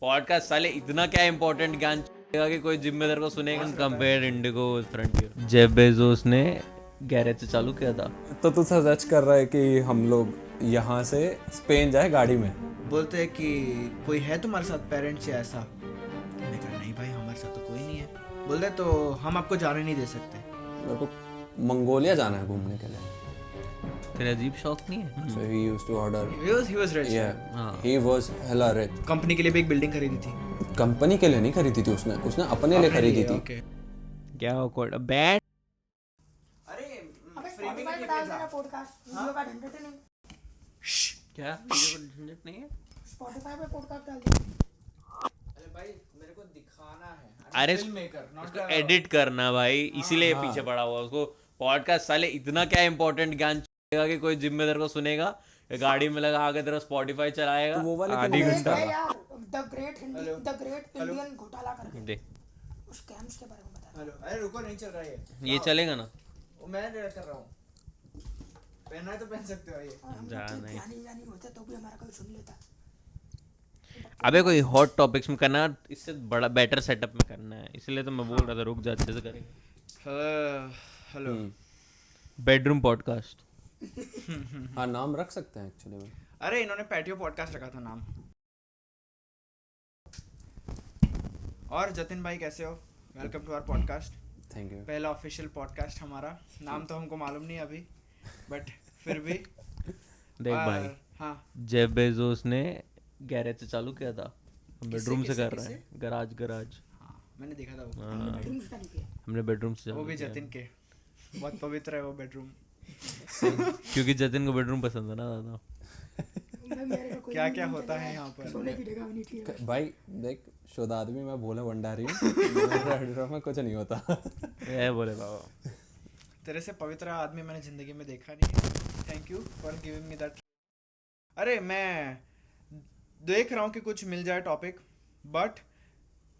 Podcast साले इतना क्या इंपॉर्टेंट ज्ञान देगा कि कोई जिम्मेदार को सुनेगा। Compare Indigo frontier. Jeff Bezos ने गैरेज से चालू किया था। तो तू सच कर रहा है कि हम लोग यहाँ से स्पेन जाए गाड़ी में? बोलते हैं कि कोई है तुम्हारे साथ पेरेंट्स या ऐसा। मैंने कहा नहीं भाई, हमारे साथ तो कोई नहीं है। बोलते तो हम आपको जाने नहीं दे सकते। मेरे को मंगोलिया जाना है घूमने के लिए। तेरा अजीब शौक नहीं है? So he used to order. He was rich. Yeah, he was hella rich. Company के लिए भी एक बिल्डिंग खरीदी थी। कंपनी के लिए नहीं खरीदी थी उसने अपने लिए खरीदी थी। ओके। क्या awkward बैट। अरे अबे स्पॉटिफाई पे डाल देना पॉडकास्ट, वीडियो का झंझट नहीं। क्या वीडियो को झंझट नहीं है? स्पॉटिफाई पे पॉडकास्ट डाल देना। अरे भाई मेरे को दिखाना है। अरे फिल्म मेकर नॉट उसको एडिट करना भाई, इसीलिए पीछे पड़ा हुआ। उसको पॉडकास्ट साले इतना क्या इंपॉर्टेंट ज्ञान देगा कि कोई जिम्मेदार को सुनेगा, गाड़ी में लगा आगे तेरा स्पॉटिफाई चलाएगा। तो वो वाले आधी घंटा है यार, द ग्रेट इंडियन घोटाला करके देख, उस स्कैम्स के बारे में बता। हेलो, अरे रुको, नहीं चल रहा है ये चलेगा ना? वो मैं कर रहा हूँ। पहनना है तो पहन सकते हो ये। जा नहीं। ज्ञानी होते तो भी हमारा कोई सुन लेता। अबे कोई हॉट टॉपिक्स में करना, इससे बड़ा बेटर सेटअप में करना है, इसलिए तो मैं बोल रहा था रुक जा, अच्छे से करेंगे। हेलो। Bedroom podcast. हाँ, नाम रख सकते हैं एक्चुअली में। अरे इन्होंने पैटियो पॉडकास्ट रखा था नाम। और जतिन भाई कैसे हो? Welcome to our podcast. Thank you. पहला ऑफिशियल पॉडकास्ट हमारा। नाम तो हमको मालूम नहीं अभी, बट फिर भी। देख भाई, हाँ, जेफ बेजोस ने गैरेज से चालू किया था, बेडरूम से किससे, कर रहा है। गराज हाँ मैंने देखा था वो। बेडरूम से चालू किया। हमने बेडरूम से वो चालू भी किया। जतिन के बहुत पवित्र है वो बेडरूम। क्योंकि जतिन को बेडरूम पसंद है ना ज़्यादा। मेरे को कोई क्या क्या होता है यहाँ पर? सोने की जगह भी नहीं थी। भाई देख, शुद्ध आदमी मैं बोले भंडारी हूँ। मेरे बेडरूम में कुछ नहीं होता। ये बोले बाबा। तेरे से पवित्र आदमी मैंने जिंदगी में देखा नहीं। Thank you for giving me that. अरे मैं देख रहा हूँ कि कुछ मिल जाए टॉपिक, बट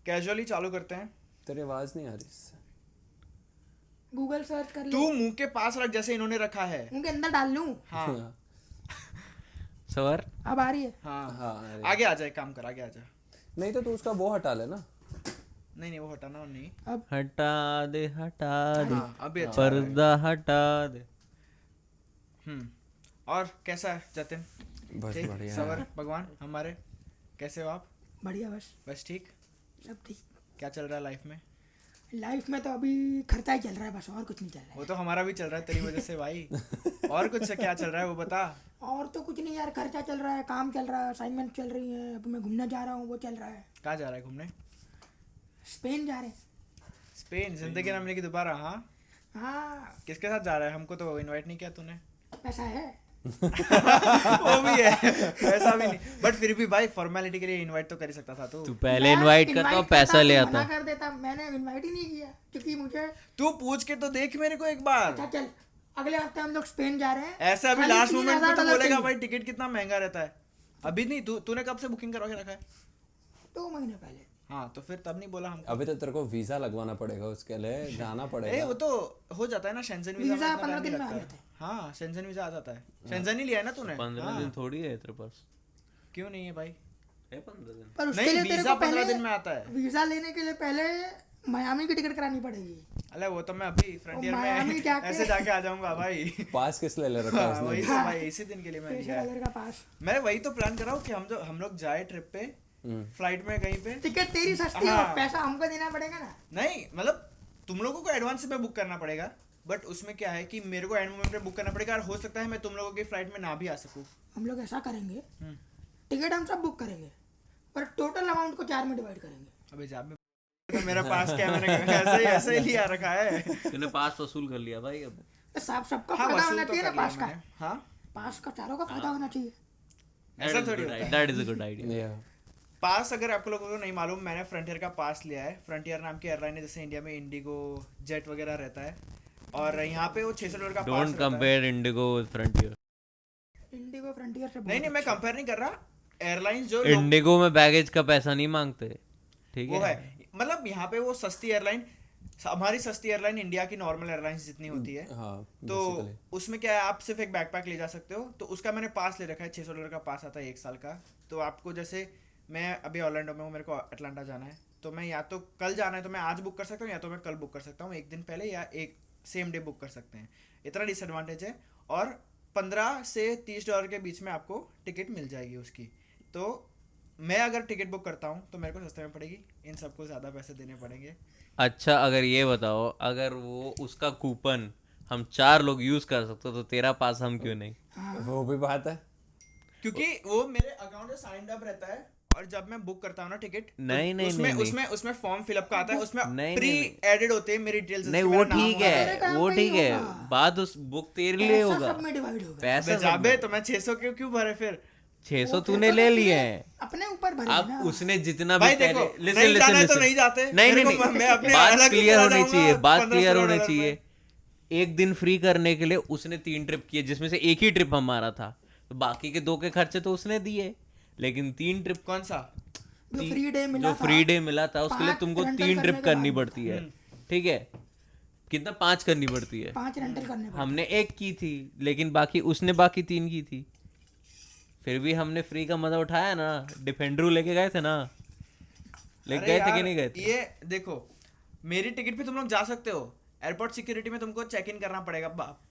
कैजुअली चालू करते हैं। तेरी आवाज नहीं आ रही इससे। गूगल सर्च कर ले। तू मुंह के पास रख जैसे इन्होंने रखा है। उनके अंदर डाल लूं। हाँ सवर अब आ रही है। हाँ हाँ, अरे। आगे आ जा, एक काम कर, आगे आ जा। नहीं तो तू उसका वो हटा लेना। नहीं नहीं वो हटाना नहीं। हटा दे हाँ अभी अच्छा। पर्दा हटा दे। और कैसा है जतिन? बस ठीक? बढ़िया है। सवर भगवान हमारे, कैसे हो आप? बढ़िया, बस ठीक। सब ठीक। क्या चल रहा है लाइफ में? लाइफ में तो अभी खर्चा ही चल रहा है बस, और कुछ नहीं चल रहा वो तो हमारा भी चल रहा है तेरी वजह से भाई। और कुछ से क्या चल रहा है वो बता। है। और तो कुछ नहीं यार, खर्चा चल रहा है, काम चल रहा है, असाइनमेंट चल रही है, अभी मैं घूमने जा रहा हूँ, वो चल रहा है। कहाँ जा रहा है घूमने? स्पेन जा रहे हैं। स्पेन? जिंदगी ना मिलेगी दोबारा? हाँ। हाँ, किसके साथ जा रहा है? हमको तो इनवाइट नहीं किया तूने। पैसा है। वो भी है, ऐसा भी नहीं, बट फिर भी भाई फॉर्मेलिटी के लिए इनवाइट तो कर ही सकता था तू। तू पहले इनवाइट करता और पैसा ले आता। मना कर देता, मैंने इनवाइट ही नहीं किया क्योंकि मुझे। तू पूछ के तो देख मेरे को एक बार। अच्छा चल, अगले हफ्ते हम लोग स्पेन जा रहे हैं। ऐसा अभी खाली लास्ट मोमेंट में तो $3,000 बोलेगा चाहिए। भाई टिकट कितना महंगा रहता है। अभी नहीं, तूने कब से बुकिंग करवा के रखा है? 2 महीने पहले। हाँ तो फिर तब नहीं बोला हमको। अभी तो तेरे को वीजा लगवाना पड़ेगा, उसके लिए जाना ए पड़ेगा। वो तो हो जाता है ना, शेंजन वीजा वीजा में 15 इतना दिन time में आ नहीं जाता है। लगता। हाँ शेंजन वीजा आ जाता है। शेंजन ही लिया है ना तूने? 15 दिन थोड़ी है तेरे पास। क्यों नहीं है भाई? है 15 दिन। पर उसके नहीं, लिए तेरे वीजा को 15 पहले दिन में आता है। वीजा लेने के लिए पहले मियामी की टिकट करानी पड़ेगी। अरे वो तो मैं अभी फ्रंटियर मायामी में जाके- ऐसे जाके आ जाऊंगा भाई। पास किस लिए ले रखा है हाँ, उसने? वही तो भाई, इसी दिन के लिए मैं लिया है। $3,000 का पास। मैं वही तो प्लान कर रहा हूँ कि हम लोग जाए ट्रिप पे, फ्लाइट में कहीं पे। टिकट तेरी सस्ती है, हाँ। पैसा हमको देना पड़ेगा ना। नहीं मतलब तुम लोगों को एडवांस में बुक करना पड़ेगा, बट उसमें क्या है कि मेरे को एंड मोमेंट पे बुक करना पड़ेगा, और हो सकता है मैं तुम लोगों की फ्लाइट में ना भी आ सकूं। हम लोग ऐसा करेंगे, टिकट हम सब बुक करेंगे, पर टोटल अमाउंट को 4 में डिवाइड करेंगे। अबे जा, मैं तो मेरा पास क्या, मैंने ऐसे ही लिया रखा है। तूने पास वसूल कर लिया भाई अब। तो सबका हाँ फायदा वसूल होना तो चाहिए ना कर लिया पास का। मैंने। हाँ पास का चारों का फायदा होना चाहिए। ऐसा थोड़ी होता है। That is a good idea. Yeah. पास अगर आप लोगों को नहीं मालूम, मैंने फ्रंटियर का पास लिया है। फ्रंटियर नाम की एयरलाइन है, जैसे इंडिया में इंडिगो, जेट वगैरह रहता है, और यहाँ पे वो $600 का पास डोंट रहता है। Compare Indigo with frontier. Indigo frontier से नहीं मैं कंपेयर नहीं कर रहा। एयरलाइंस जो इंडिगो में बैगेज का पैसा नहीं मांगते, ठीक वो है? है, मतलब यहाँ पे वो सस्ती एयरलाइन, हमारी सस्ती एयरलाइन इंडिया की नॉर्मल एयरलाइंस जितनी होती है। हाँ, तो basically. उसमें क्या है, आप सिर्फ एक बैकपैक ले जा सकते हो। तो उसका मैंने पास ले रखा है, $600 का पास आता है 1 साल का। तो आपको जैसे मैं अभी ऑरलैंडो में हूँ, मेरे को अटलांटा जाना है, तो मैं या तो कल जाना है तो मैं आज बुक कर सकता हूँ, या तो मैं कल बुक कर सकता हूँ एक दिन पहले, या एक सेम डे बुक कर सकते हैं। इतना डिसएडवांटेज है। और 15 से $30 के बीच में आपको टिकट मिल जाएगी उसकी। तो मैं अगर टिकट बुक करता हूँ तो मेरे को सस्ते में पड़ेगी, इन सबको ज़्यादा पैसे देने पड़ेंगे। अच्छा, अगर ये बताओ, अगर वो उसका कूपन हम 4 लोग यूज कर सकते तो तेरा पास हम क्यों नहीं? वो भी बात है। क्योंकि वो मेरे अकाउंट से साइंड अप रहता है, और जब मैं बुक करता हूँ ना टिकट, नहीं, नहीं, उसमें नहीं, उसमें उसमें फॉर्म फिलअप का आता है, उसमें नहीं, प्री नहीं, एडेड होते हैं मेरी डिटेल्स। नहीं, वो ठीक है, मेरे काम वो का ही ठीक है, होगा। बात उस बुक तेरे लिए पैसा होगा, सब में डिवाइड होगा। पैसा सब जाबे में। तो मैं 600 क्यों भरे फिर? 600 तूने ले लिए हैं। अपने ऊपर भरे अब ना। उसने जितना भी भाई देखो, लिसन नहीं जाना है लिसन तो नहीं जाते। नहीं मेरे नहीं को- मैं अपने बात अलग क्लियर चला होनी जाऊंगा चाहिए, बात 1500 क्लियर होनी डॉलर चाहिए। एक दिन फ्री करने के लिए उसने 3 ट्रिप किए, जिसमें से एक ही ट्रिप हमारा था, तो बाकी के 2 के खर्चे तो उसने दिए, लेकिन 3 ट्रिप कौन सा? जो फ्री डे मिला जो था, फ्री डे मिला था उसके लिए 5 तुमको रेंटल 3 ट्रिप करने के करनी बाद पड़ती है, ठीक है? कितना? 5 करनी पड़ती है। 5 रेंटल करने पड़ते। हमने 1 की थी, लेकिन उसने बाकी 3 की थी। फिर भी हमने फ्री का मजा उठाया ना। डिफेंडरू लेके गए थे ना, लेके अरे गए थे कि यार, नहीं गए थे? ये देखो, मेरी टिकट पे तुम लोग जा सकते हो, एयरपोर्ट सिक्योरिटी में तुमको चेक इन करना पड़ेगा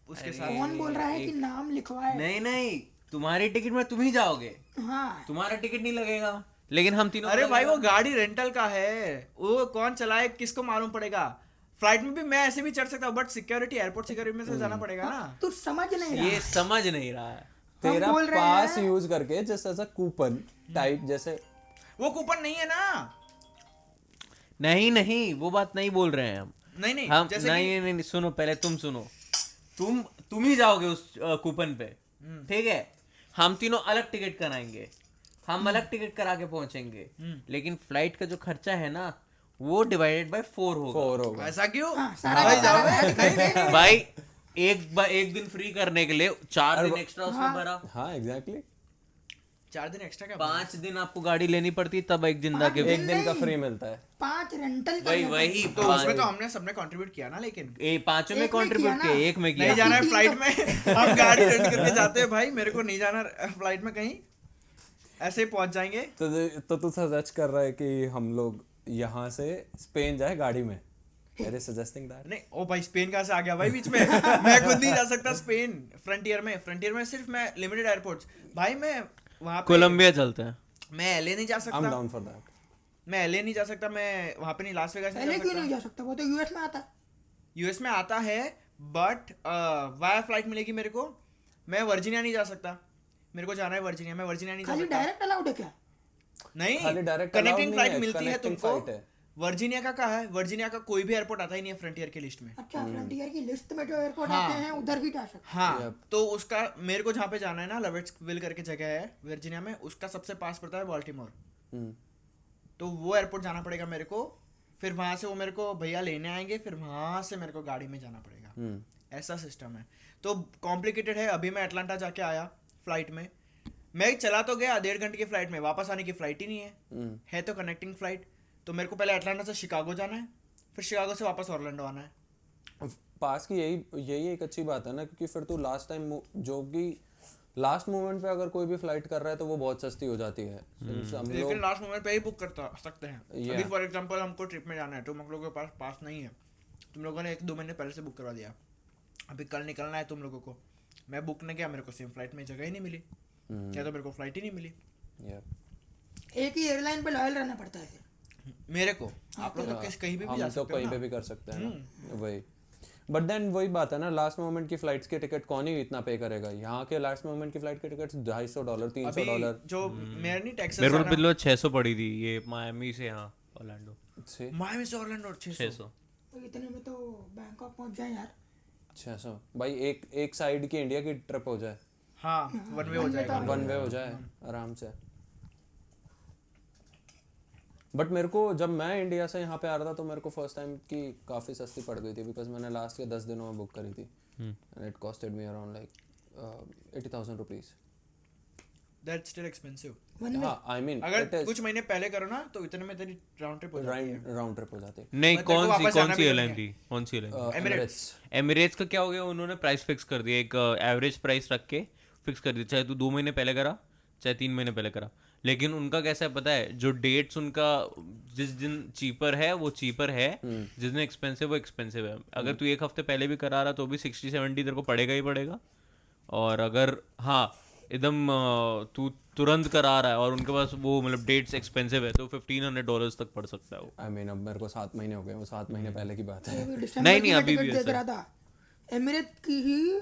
उसके साथ। कौन बोल रहा है कि नाम लिखवाए? नहीं नहीं, तुम्हारी टिकट में तुम ही जाओगे, हाँ, तुम्हारा टिकट नहीं लगेगा, लेकिन हम तीनों अरे का भाई, वो लगेगा। गाड़ी रेंटल का है, वो कौन चलाए किसको मालूम पड़ेगा। फ्लाइट में भी मैं ऐसे भी चढ़ सकता हूँ, बट सिक्योरिटी, एयरपोर्ट सिक्योरिटी में से जाना पड़ेगा ना। तू समझ नहीं रहा। ये समझ नहीं रहा है। हम तेरा बोल रहे पास हैं- यूज करके जैसे ऐसा कूपन टाइप जैसे। वो कूपन नहीं है ना। नहीं नहीं, वो बात नहीं बोल रहे हैं हम। नहीं नहीं, हम जैसे नहीं, कि नहीं नहीं, सुनो, पहले तुम सुनो। तुम ही जाओगे उस कूपन पे, ठीक है? हम तीनों अलग टिकट कराएंगे, हम अलग टिकट करा के पहुंचेंगे, लेकिन फ्लाइट का जो खर्चा है ना, वो डिवाइडेड बाय 4 होगा। 4 होगा। ऐसा क्यों? हाँ, सारा भाई का सारा जाओगे? ऐड करके भाई, एक दिन फ्री करने के लिए 4 दिन एक्स्ट्रा उसमें भरा। हाँ एग्जैक्टली। 4 दिन एक्स्ट्रा क्या? 5 दिन आपको गाड़ी लेनी पड़ती, तब एक जिंदा के एक दिन का फ्री मिलता है। 5 रेंटल वही करने वही तो उसमें तो हमने सबने कंट्रीब्यूट किया ना, लेकिन पांचों में एक में कंट्रीब्यूट किया ना। किए, एक में नहीं किया। जाना है तीन फ्लाइट तो- में। हम गाड़ी रेंट करके जाते हैं भाई, मेरे को नहीं जाना फ्लाइट में कहीं, ऐसे ही पहुंच जाएंगे। तो तू सजेस्ट कर रहा है कि हम लोग यहाँ से स्पेन जाए गाड़ी में? अरे सजेस्टिंग दैट। नहीं, ओ भाई, स्पेन कहाँ से आ गया भाई बीच में? मैं खुद नहीं जा सकता स्पेन। फ्रंटियर में सिर्फ मैं लिमिटेड एयरपोर्ट्स, भाई मैं वहाँ पे, कोलंबिया चलते हैं। मैं एलए नहीं जा आई एम सकता, डाउन फॉर दैट। मैं एलए नहीं जा सकता, मैं वहाँ पे नहीं, लास वेगास नहीं पहले जा क्यों नहीं सकता। जा सकता? वो तो यूएस में आता है। यूएस में आता है, बट वाया फ्लाइट मिलेगी मेरे को। मैं वर्जीनिया नहीं जा सकता, मेरे को जाना है वर्जीनिया, मैं वर्जीनिया नहीं जा खाली सकता। डायरेक्ट अलाउड है क्या? नहीं, खाली direct allowed कनेक्टिंग नहीं फ्लाइट है, मिलती है connecting तुमको। flight है। वर्जीनिया का कहाँ है? वर्जीनिया का कोई भी एयरपोर्ट आता ही नहीं है फ्रंटियर की लिस्ट में। अच्छा, फ्रंटियर की लिस्ट में जो एयरपोर्ट हाँ। आते हैं उधर ही जा सकते हाँ, तो उसका मेरे को जहाँ पे जाना है ना, लवेट्सविल करके जगह है वर्जीनिया में, उसका सबसे पास पड़ता है बाल्टीमोर। तो वो एयरपोर्ट जाना पड़ेगा मेरे को, फिर वहाँ से वो मेरे को भैया लेने आएंगे, फिर वहाँ से मेरे को गाड़ी में जाना पड़ेगा। ऐसा सिस्टम है, तो कॉम्प्लिकेटेड है। अभी मैं अटलांटा जाके आया फ्लाइट में, मैं चला तो गया 1.5 घंटे की फ्लाइट में, वापस आने की फ्लाइट ही नहीं है तो कनेक्टिंग फ्लाइट। तो मेरे को पहले अटलांटा से शिकागो जाना है, फिर शिकागो से वापस ऑरलैंडो आना है। पास की यही एक अच्छी बात है ना, क्योंकि फिर तू लास्ट टाइम जो कि लास्ट मोमेंट पे अगर कोई भी फ्लाइट कर रहा है तो वो बहुत सस्ती हो जाती है। Since हम लेकिन लोग लास्ट मोमेंट पे ही बुक कर सकते हैं। Yeah. अभी फॉर एग्जांपल हमको ट्रिप में जाना है, तुम लोगों के पास पास नहीं है, तुम लोगों ने 1-2 महीने पहले से बुक करवा दिया, अभी कल निकलना है तुम लोगों को, मैं बुक नहीं किया, मेरे को सेम फ्लाइट में जगह ही नहीं मिली, या तो मेरे को फ्लाइट ही नहीं मिली। Yeah. हैं। एक ही एयरलाइन पे लॉयल रहना पड़ता है फिर। मेरे को, आप लोग तो कहीं भी हम जा तो सकते हो कहीं पे ना। भी कर सकते हैं ना, वही। बट देन वही बात है ना, लास्ट मोमेंट की फ्लाइट्स के टिकट कौन ही इतना पे करेगा? यहाँ के लास्ट मोमेंट की फ्लाइट के टिकट्स $250 अभी $300 जो मेरे नहीं टैक्सेस मेरे को तो पिछले 600 पड़ी थी, ये मायामी से यहाँ ऑरलैंडो। से मायामी से ऑरलैंडो 600। 600। तो इतने में तो बैंकॉक पहुंच जाए यार। 600 भाई, एक साइड की इंडिया की ट्रिप हो जाए, हाँ, वन वे हो जाएगा। वन वे हो जाए आराम से। बट मेरे को जब मैं इंडिया से यहाँ पे आ रहा था तो मेरे को फर्स्ट टाइम की काफ़ी सस्ती पड़ गई थी, बिकॉज मैंने लास्ट के 10 दिनों में बुक करी थी and it costed me around like 80,000 rupees. That's still expensive. हाँ आई मीन अगर कुछ महीने पहले करो ना तो इतने में तेरी राउंड ट्रिप हो जाती है। राउंड ट्रिप हो जाती है। नहीं, मतलब तेरे को वापस कौन जाना सी भी एयरलाइन नहीं थी? कौन सी एयरलाइन? एमिरेट्स। एमिरेट्स का क्या हो गया, उन्होंने प्राइस फिक्स कर दिया, एक एवरेज प्राइस रख के फिक्स कर दिया, चाहे तू 2 महीने पहले करा चाहे 3 महीने पहले करा। लेकिन उनका कैसा है पता है, जो डेट्स उनका जिस दिन चीपर है वो चीपर है, जिस दिन एक्सपेंसिव वो एक्सपेंसिव है। अगर तू एक हफ्ते पहले भी करा रहा तो भी 60-70 तेरे को पड़ेगा ही पड़ेगा। और अगर हाँ एकदम तू तुरंत करा रहा है और उनके पास वो मतलब डेट्स एक्सपेंसिव है तो $1,500 तक पड़ सकता है वो। आई मीन अब मेरे को 7 महीने हो गए, वो 7 महीने पहले की बात है। दिसंबर नहीं, की मैं अभी भी टिकट देख ऐसा रहा था, एमिरेट की ही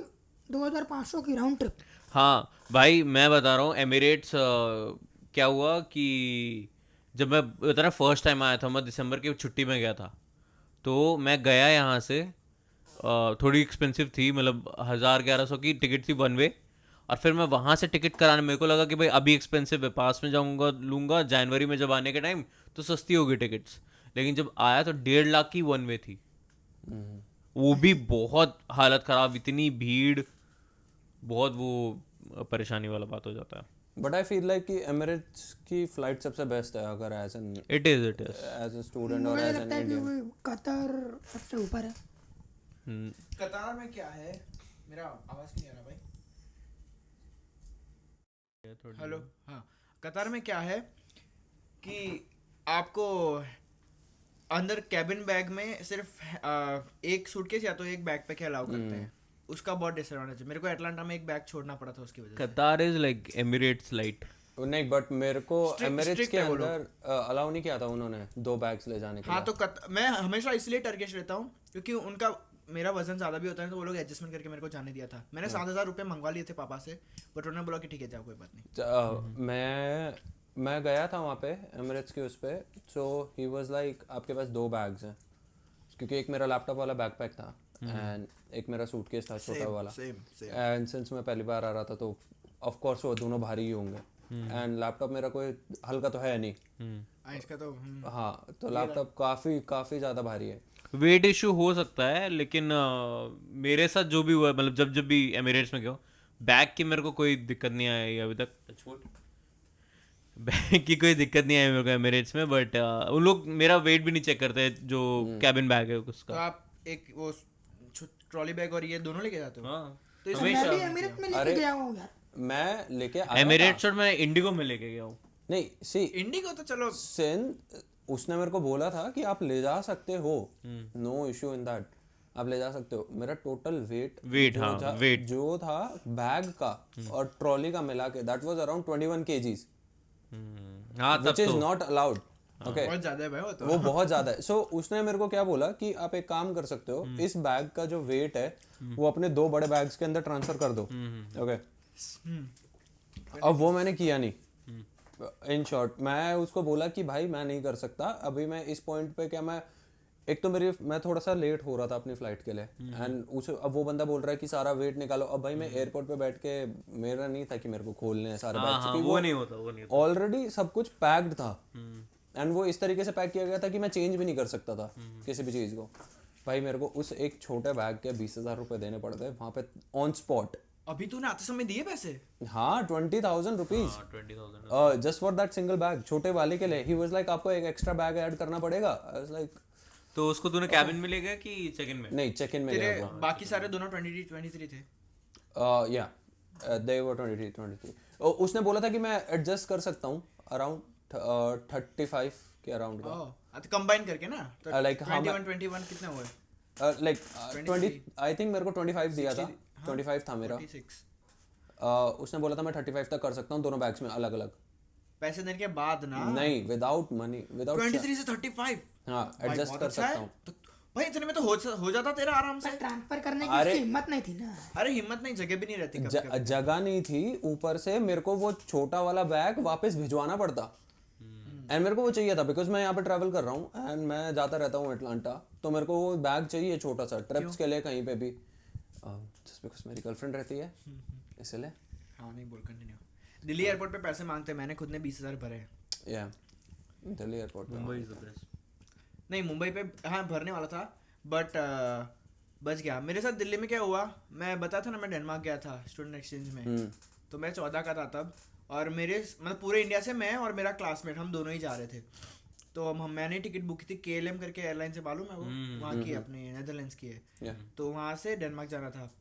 2500 की राउंड ट्रिप। हाँ भाई मैं बता रहा हूँ एमिरेट्स क्या हुआ कि जब मैं बता रहा फर्स्ट टाइम आया था, मैं दिसंबर की छुट्टी में गया था, तो मैं गया यहाँ से थोड़ी एक्सपेंसिव थी, मतलब 1,000-1,100 की टिकट थी वन वे। और फिर मैं वहाँ से टिकट कराने, मेरे को लगा कि भाई अभी एक्सपेंसिव है, पास में जाऊँगा लूँगा, जनवरी में जब आने के टाइम तो सस्ती होगी टिकट्स। लेकिन जब आया तो 1.5 लाख की वन वे थी, वो भी बहुत हालत ख़राब, इतनी भीड़, बहुत वो परेशानी वाला बात हो जाता है। बट आई फील लाइक कि एमिरेट्स की फ्लाइट सबसे बेस्ट है अगर as an it is as a student और मुझे एज एन लगता है कि इंडियन। वो कतर सबसे ऊपर है। कतार में क्या है, मेरा आवाज क्यों नहीं आ रहा भाई? हेलो, हाँ। कतार में क्या है कि आपको अंदर कैबिन बैग में सिर्फ एक सूटकेस या तो एक बैकपैक अलाउ करते हैं, उसका बहुत डिसएडवांटेज है। मेरे को अटलांटा में एक बैग छोड़ना पड़ा था उसकी वजह से। कतार इज लाइक एमिरेट्स लाइट। नहीं बट मेरे को एमिरेट्स strict के है वो अंदर अलाउ नहीं किया था उन्होंने 2 बैग्स ले जाने के हाँ, लिए। तो मैं हमेशा इसलिए टर्किश रहता हूँ क्योंकि उनका मेरा वजन ज़्यादा भी होता है, तो वो लोग एडजस्टमेंट करके मेरे को जाने दिया था। मैंने 7,000 रुपये मंगवा लिए थे पापा से, बट उन्होंने बोला कि ठीक है जाओ, कोई बात नहीं। मैं गया था वहाँ पे एमिरेट्स के उस पे, सो ही वाज लाइक आपके पास 2 बैग्स हैं, क्योंकि एक मेरा लैपटॉप वाला बैकपैक था एंड एक मेरा सूटकेस था छोटा वाला। सेम एंड सिंस मैं पहली बार आ रहा था तो ऑफ कोर्स वो दोनों भारी ही होंगे, एंड लैपटॉप मेरा कोई हल्का तो है नहीं। इसका तो हाँ, तो लैपटॉप काफ़ी ज़्यादा भारी है। वेट इशू हो सकता है, लेकिन मेरे साथ जो भी हुआ है, मतलब जब भी एमिरेट्स में गया, बैग की मेरे को कोई दिक्कत नहीं आई अभी तक। बैग की कोई दिक्कत नहीं आई मेरे को एमिरेट्स में, बट उन लोग मेरा वेट भी नहीं चेक करते जो कैबिन बैग है तो उसका। आप एक वो ट्रॉली बैग और ये दोनों लेके जाते हो? हाँ, तो इस मैं भी एमिरेट में लेके गया हूँ यार। मैं लेके आया एमिरेट्स और मैं इंडिगो में लेके गया हूँ। नहीं सी इंडिगो तो चलो उसने मेरे को बोला था कि आप ले जा सकते हो, नो इश्यू इन दैट, आप ले जा सकते हो। मेरा टोटल वेट वेट जो था बैग का और ट्रॉली का मिला के दैट वाज अराउंड 21 kgs, हाँ तब व्हिच इज तो नॉट अलाउड। ओके, बहुत ज्यादा है भाई वो तो। वो बहुत ज्यादा है। सो उसने मेरे को क्या बोला कि आप एक काम कर सकते हो, इस बैग का जो वेट है वो अपने 2 बड़े बैग्स के अंदर ट्रांसफर कर दो। ओके, अब वो मैंने किया नहीं। इन शॉर्ट मैं उसको बोला कि भाई मैं नहीं कर सकता अभी, मैं इस पॉइंट पे क्या, मैं एक तो मैं थोड़ा सा लेट हो रहा था अपनी फ्लाइट के लिए, एंड उसे अब वो बंदा बोल रहा है कि सारा वेट निकालो। अब भाई मैं एयरपोर्ट पे बैठ के, मेरा नहीं था कि मेरे को खोलने हैं सारे बैग, क्योंकि वो नहीं होता ऑलरेडी सब कुछ पैक्ड था, एंड वो इस तरीके से पैक किया गया था कि मैं चेंज भी नहीं कर सकता था किसी भी चीज़ को। भाई मेरे को उस एक छोटे बैग के 20,000 रुपये देने पड़ते वहाँ पे ऑन स्पॉट। अभी तूने आते समय दिए पैसे? हाँ, 20,000 rupees 20,000 just for that single bag, छोटे वाले के लिए। ही वाज लाइक आपको एक एक्स्ट्रा बैग ऐड करना पड़ेगा। आई वाज लाइक तो उसको तूने कैबिन में ले गया कि चेक इन में? नहीं, चेक इन में तेरे गया बाकी सारे दोनों 23 थे। या दे वर 23। उसने बोला था कि मैं एडजस्ट कर सकता हूँ अराउंड 35 के अराउंड का, ओह, तो कंबाइन करके ना, तो like how 21 कितने हुए? लाइक 20। आई थिंक मेरे को 25 दिया था, 25 था मेरा। 26 उसने बोला था मैं 35 तक कर सकता हूँ दोनों बैग्स में अलग अलग। पैसे देने के बाद ना? नहीं, विदाउट मनी, विदाउट 23 से 35। हाँ, भाई, एडजस्ट बहुत कर अच्छा सकता है। हूँ। तो भाई इतने में तो हो जाता तेरा आराम से। पर ट्रांसफर करने की उसकी हिम्मत नहीं थी ना। अरे हिम्मत नहीं, जगह भी नहीं रहती कभी। जगह नहीं थी, ऊपर से मेरे को वो छोटा वाला बैग वापस भिजवाना पड़ता, एंड मेरे को वो चाहिए था बिकॉज मैं यहाँ पे ट्रैवल कर रहा हूँ एंड मैं जाता रहता हूँ अटलांटा, तो मेरे को वो बैग चाहिए छोटा सा ट्रिप्स के लिए कहीं पे भी, जस्ट बिकॉज मेरी गर्लफ्रेंड रहती है इसलिए। हाँ नहीं बोल, कंटिन्यू। दिल्ली एयरपोर्ट पे पैसे मांगते हैं, मैंने खुद ने 20,000 भरे हैं। या दिल्ली एयरपोर्ट पे मुंबई इज द बेस्ट। नहीं, मुंबई पे हाँ भरने वाला था, बट बच गया। मेरे साथ दिल्ली में क्या हुआ, मैं बताया था ना, मैं डेनमार्क गया था स्टूडेंट एक्सचेंज में। तो मैं 14 का था तब, और मेरे मतलब पूरे इंडिया से मैं और मेरा क्लासमेट हम दोनों ही जा रहे थे। तो मैंने टिकट बुक की थी KLM करके एयरलाइन से, मालूम है वो, वहाँ की अपने नेदरलैंड्स की है। तो वहाँ से डेनमार्क जाना था।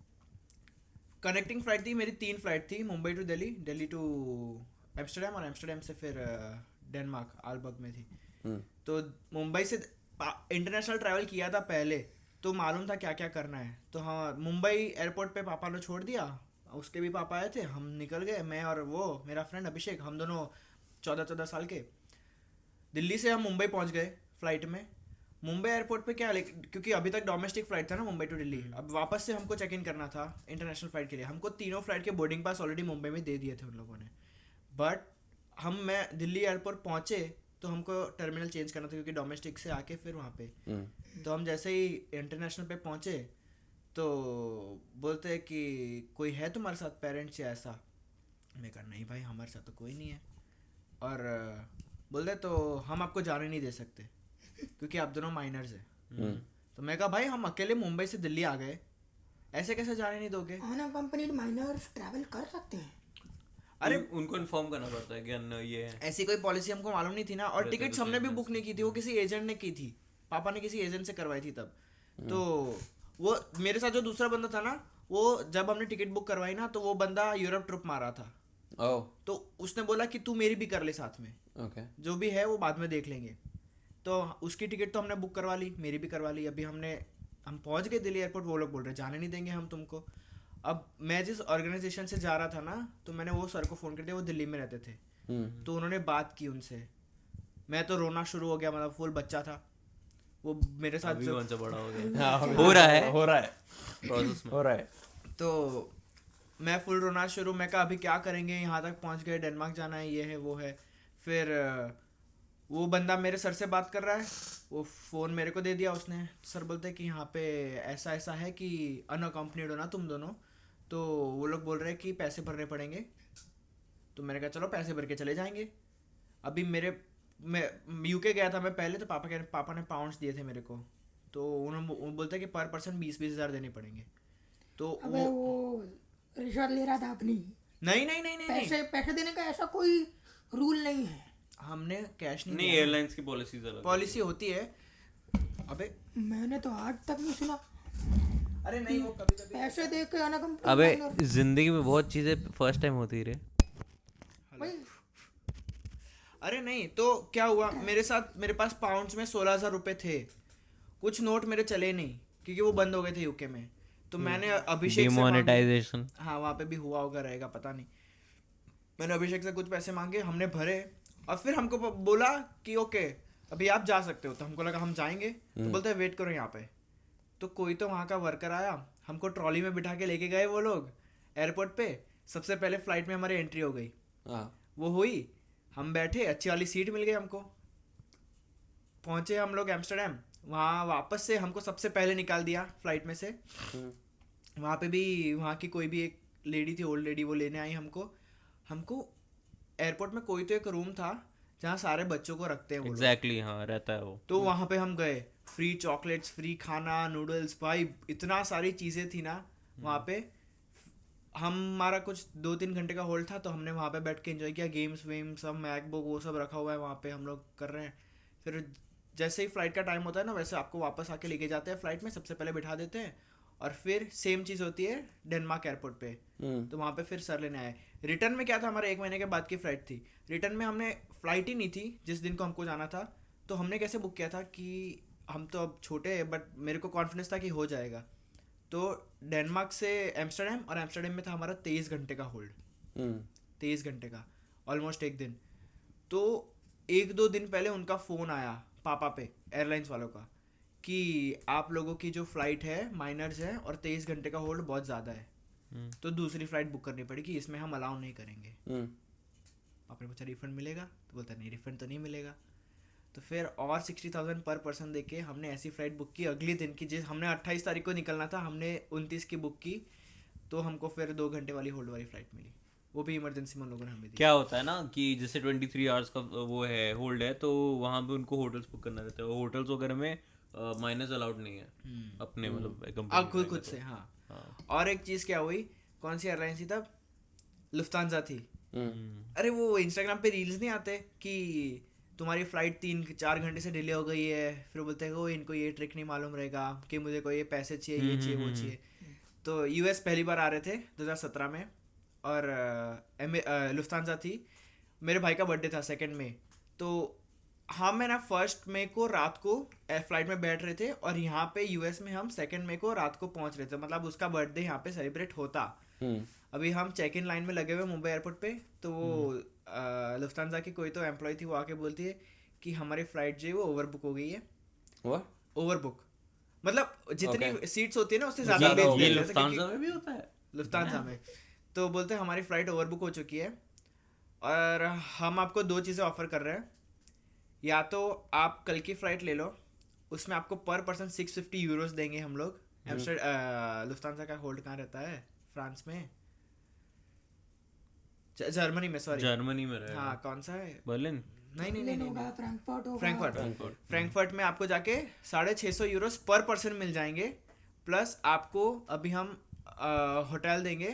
कनेक्टिंग फ्लाइट थी मेरी, 3 फ्लाइट थी, Mumbai to Delhi, Delhi to Amsterdam और एम्स्टर्डम से फिर डेनमार्क आलबर्ग में थी। तो मुंबई से इंटरनेशनल ट्रैवल किया था पहले, तो मालूम था क्या क्या करना है। तो हाँ, मुंबई एयरपोर्ट पे पापा ने छोड़ दिया, उसके भी पापा आए थे, हम निकल गए, मैं और वो मेरा फ्रेंड अभिषेक, हम दोनों 14-14 साल के। दिल्ली से हम मुंबई पहुंच गए फ्लाइट में। मुंबई एयरपोर्ट पे क्या, क्योंकि अभी तक डोमेस्टिक फ्लाइट था ना मुंबई टू दिल्ली, अब वापस से हमको चेक इन करना था इंटरनेशनल फ्लाइट के लिए। हमको तीनों फ्लाइट के बोर्डिंग पास ऑलरेडी मुंबई में दे दिए थे उन लोगों ने, बट मैं दिल्ली एयरपोर्ट पहुंचे तो हमको टर्मिनल चेंज करना था, क्योंकि डोमेस्टिक से आके फिर वहाँ पे। तो हम जैसे ही इंटरनेशनल पे पहुंचे तो बोलते हैं कि कोई है तुम्हारे साथ पेरेंट्स या ऐसा। मैं कहा नहीं भाई, हमारे साथ तो कोई नहीं है। और बोलते तो हम आपको जाने नहीं दे सकते क्योंकि आप दोनों माइनर्स हैं। तो मैं कहा भाई, हम अकेले मुंबई से दिल्ली आ गए, ऐसे कैसे जाने नहीं दोगे? अनअकम्पनीड माइनर्स ट्रैवल कर सकते हैं। अरे उनको इन्फॉर्म करना पड़ता है कि अन्य ये है। ऐसी कोई पॉलिसी हमको मालूम नहीं थी ना। और टिकट्स हमने भी बुक नहीं की थी, वो किसी एजेंट ने की थी, पापा ने किसी एजेंट से करवाई थी तब। तो वो मेरे साथ जो दूसरा बंदा था ना, वो जब हमने टिकट बुक करवाई ना, तो वो बंदा यूरोप ट्रिप मारा था। तो उसने बोला कि तू मेरी भी कर ले साथ में, जो भी है वो बाद में देख लेंगे। तो उसकी टिकट तो हमने बुक करवा ली, मेरी भी करवा ली। अभी हम पहुंच गए दिल्ली एयरपोर्ट, वो लोग बोल रहे जाने नहीं देंगे हम तुमको। अब मैं जिस ऑर्गेनाइजेशन से जा रहा था ना, तो मैंने वो सर को फ़ोन कर दिया, वो दिल्ली में रहते थे। तो उन्होंने बात की उनसे, मैं तो रोना शुरू हो गया, मतलब फुल बच्चा था वो मेरे साथ। अभी जो कौन सा बड़ा हो गया, हो रहा है प्रोसेस में, हो रहा है। तो मैं फुल रोना शुरू, मैं कहा अभी क्या करेंगे, यहाँ तक पहुँच गए, डेनमार्क जाना है, ये है वो है। फिर वो बंदा मेरे सर से बात कर रहा है, वो फ़ोन मेरे को दे दिया उसने। सर बोलते हैं कि यहाँ पे ऐसा ऐसा है कि अनअकम्पनीड हो ना तुम दोनों, तो वो लोग बोल रहे हैं कि पैसे भरने पड़ेंगे। तो मैंने कहा चलो पैसे भर के चले जाएंगे। अभी मैं यूके गया था मैं पहले, तो पापा ने पाउंड्स दिए थे मेरे को, तो उन्होंने बोलते हैं कि पर पर्सन 20-20 हज़ार देने पड़ेंगे। तो अबे वो रिश्वत ले रहा था अपनी। नहीं नहीं नहीं नहीं पैसे देने का ऐसा कोई रूल नहीं है। हमने कैश नहीं नहीं, दिया। एयरलाइंस की पॉलिसीज अलग पॉलिसी होती है। अबे मैंने तो आज तक नहीं सुना अरे नहीं, वो कभी कभी पैसे दे के अनअकम्पनीड। अबे जिंदगी में बहुत चीजें फर्स्ट टाइम होती रे। अरे नहीं, तो क्या हुआ मेरे साथ, मेरे पास पाउंड्स में 16,000 रुपये थे। कुछ नोट मेरे चले नहीं क्योंकि वो बंद हो गए थे यूके में। तो मैंने अभिषेक से डिमोनेटाइजेशन, हाँ वहाँ पे भी हुआ होगा, रहेगा पता नहीं। मैंने अभिषेक से कुछ पैसे मांगे, हमने भरे, और फिर हमको बोला कि ओके अभी आप जा सकते हो। तो हमको लगा हम जाएंगे, तो बोलते हैं वेट करो यहाँ पे। तो कोई तो वहाँ का वर्कर आया, हमको ट्रॉली में बिठा के लेके गए वो लोग एयरपोर्ट पे। सबसे पहले फ्लाइट में हमारी एंट्री हो गई, वो हुई, हम बैठे, अच्छी वाली सीट मिल गई हमको। पहुंचे हम लोग एम्स्टर्डम, वहाँ वापस से हमको सबसे पहले निकाल दिया फ्लाइट में से। वहाँ पे भी वहाँ की कोई भी एक लेडी थी, ओल्ड लेडी, वो लेने आई हमको एयरपोर्ट में कोई तो एक रूम था जहाँ सारे बच्चों को रखते हैं वो लोग। एग्जैक्टली हाँ रहता है वो। तो वहाँ पे हम गए, फ्री चॉकलेट्स, फ्री खाना, नूडल्स, भाई इतना सारी चीज़ें थी ना वहाँ पे। हमारा कुछ 2-3 घंटे का होल्ड था, तो हमने वहाँ पे बैठ के एंजॉय किया, गेम्स वेम सब, मैकबुक वो सब रखा हुआ है वहाँ पे, हम लोग कर रहे हैं। फिर जैसे ही फ्लाइट का टाइम होता है ना, वैसे आपको वापस आके लेके जाते हैं फ्लाइट में, सबसे पहले बिठा देते हैं। और फिर सेम चीज़ होती है डेनमार्क एयरपोर्ट पे, तो वहाँ पे फिर सर लेने आए। रिटर्न में क्या था, हमारे 1 महीने के बाद की फ़्लाइट थी। रिटर्न में हमने फ़्लाइट ही नहीं थी जिस दिन को हमको जाना था। तो हमने कैसे बुक किया था कि हम तो अब छोटे हैं, बट मेरे को कॉन्फिडेंस था कि हो जाएगा। तो डेनमार्क से एम्स्टर्डम, और एम्स्टर्डम में था हमारा 23 घंटे का होल्ड, 23 घंटे का, ऑलमोस्ट एक दिन। तो 1-2 दिन पहले उनका फ़ोन आया पापा पे, एयरलाइंस वालों का, कि आप लोगों की जो फ़्लाइट है माइनर्स है और 23 घंटे का होल्ड बहुत ज़्यादा है, तो दूसरी फ़्लाइट बुक करनी पड़ेगी, इसमें हम अलाउ नहीं करेंगे। पापा ने पूछा रिफंड मिलेगा, तो बोलता नहीं रिफंड तो नहीं मिलेगा। तो फिर और 60,000 पर पर्सन देके हमने ऐसी फ़्लाइट बुक की अगले दिन की, जिस हमने 28 तारीख को निकलना था, हमने 29 की बुक की। तो हमको फिर 2 घंटे वाली होल्ड वाली फ़्लाइट मिली, वो भी इमरजेंसी में उन लोगों ने हमें दी। क्या होता है ना कि जैसे 23 आवर्स का वो है होल्ड है, तो वहाँ पे उनको होटल्स बुक करना रहता है। होटल्स वगैरह में माइनस अलाउड नहीं है अपने, मतलब खुद से। हाँ। और एक चीज़ क्या हुई, कौन सी एयरलाइन थी तब, लुफ्तांजा थी। अरे वो इंस्टाग्राम पे रील्स नहीं आते कि तुम्हारी फ्लाइट 3-4 घंटे से डिले हो गई है, फिर बोलते हैं वो इनको ये ट्रिक नहीं मालूम रहेगा कि मुझे कोई ये पैसे चाहिए, ये चाहिए, वो चाहिए। तो यूएस पहली बार आ रहे थे 2017 में, और लुफ्तांजा थी, मेरे भाई का बर्थडे था 2 मई, तो हम है ना 1 मई को रात को फ्लाइट में बैठ रहे थे और यहाँ पे यूएस में हम 2 मई को रात को पहुंच रहे थे, मतलब उसका बर्थडे यहाँ पे सेलिब्रेट होता। अभी हम चेक इन लाइन में लगे हुए मुंबई एयरपोर्ट पे, तो वो लुफ्तांजा की कोई तो एम्प्लॉय थी, वो आके बोलती है कि हमारी फ्लाइट जो है वो ओवर बुक हो गई है। What? ओवर बुक मतलब जितनी Okay. सीट्स होती है ना उससे ज्यादा ये बेच ये देते हैं, लुफ्तांजा में भी होता है। लुफ्तांजा में। तो बोलते हैं हमारी फ्लाइट ओवर बुक हो चुकी है और हम आपको 2 चीज़ें ऑफर कर रहे हैं, या तो आप कल की फ्लाइट ले लो, उसमें आपको पर पर्सन 650 यूरोस देंगे हम लोग। लुफ्तांजा का होल्ड कहाँ रहता है? फ्रांस में, जर्मनी में, सॉरी जर्मनी में रहेगा। हाँ कौन सा है? बर्लिन। नहीं नहीं नहीं, लेन नहीं, होगा, फ्रैंकफर्ट होगा। फ्रैंकफर्ट। फ्रैंकफर्ट में आपको जाके 650 यूरोस पर पर्सन मिल जाएंगे, प्लस आपको अभी हम होटल देंगे,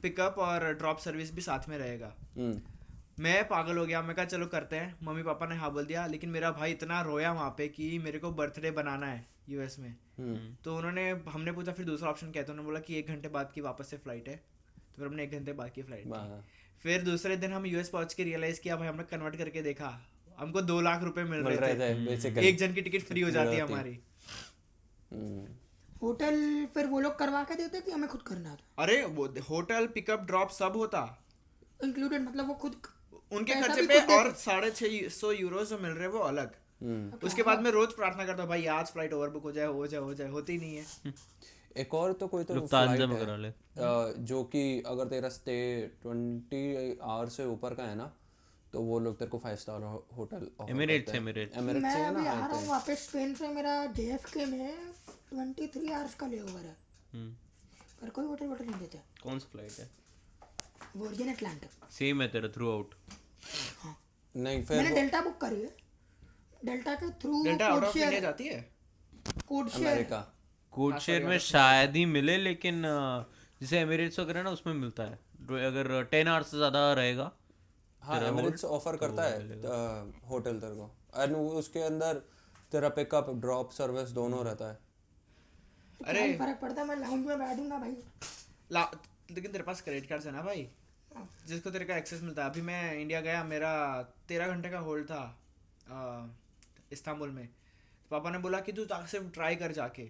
पिकअप और ड्रॉप सर्विस भी साथ में रहेगा। मैं पागल हो गया, मैं कहा चलो करते हैं। मम्मी पापा ने हाँ बोल दिया, लेकिन मेरा भाई इतना रोया वहाँ पे कि मेरे को बर्थडे बनाना है यूएस में। तो हमने पूछा फिर दूसरा ऑप्शन क्या है, तो उन्होंने बोला कि 1 घंटे बाद की वापस से फ्लाइट है, तो फिर हमने 1 घंटे बाद की फ्लाइट की। फिर दूसरे दिन हम यूएस पहुंच के रियलाइज किया, भाई हमने कन्वर्ट करके देखा, हमको 2 लाख रुपए मिल रहे थे। basically. एक जन की टिकट फ्री हो जाती है हमारी। होटल फिर वो लोग करवा के देते कि हमें खुद करना था? अरे वो होटल पिकअप ड्रॉप सब होता इंक्लूडेड, मतलब वो खुद उनके पैसा खर्चे भी पे, खुद देते? और 650 यूरो जो मिल रहे हैं वो अलग। उसके बाद मैं रोज प्रार्थना करता हूँ भाई आज फ्लाइट ओवर बुक हो जाए, हो जाए, हो जाए, होती नहीं है। एक और तो कोई तो लुफ्तांजा फ्लाइट में है करा ले। जो कि अगर तेरा स्टे 20 आवर्स से ऊपर का है ना, तो वो लोग तेरे को 5 स्टार होटल एमिरेट्स एमिरेट्स मैं से है अभी ना। आ रहा हूँ वापस स्पेन से, मेरा जेएफके में 23 आवर्स का लेओवर है, पर कोई होटल नहीं देते। कौन सी फ्लाइट है? Virgin Atlantic. सेम है तेरा थ्रू आउट। नहीं फिर मैंने डेल्टा बुक करी है, डेल्टा के through delta out code of India share, जाती है। Code share. America code share में शायद ही मिले, लेकिन जैसे एमिरेट्स वगैरह ना उसमें मिलता है, अगर 10 आवर्स से ज़्यादा रहेगा। हाँ एमिरेट्स ऑफर करता है होटल तेरे को, और उसके अंदर तेरा पिकअप ड्रॉप सर्विस दोनों रहता है। अरे फर्क पड़ता है, मैं लाउंज में बैठूंगा भाई। लेकिन तेरे पास क्रेडिट कार्ड है ना भाई, जिसको तेरे का एक्सेस मिलता है। अभी मैं इंडिया गया, मेरा 13 घंटे का होल्ड था इस्तांबुल में। पापा ने बोला कि तू सिर्फ ट्राई कर जाके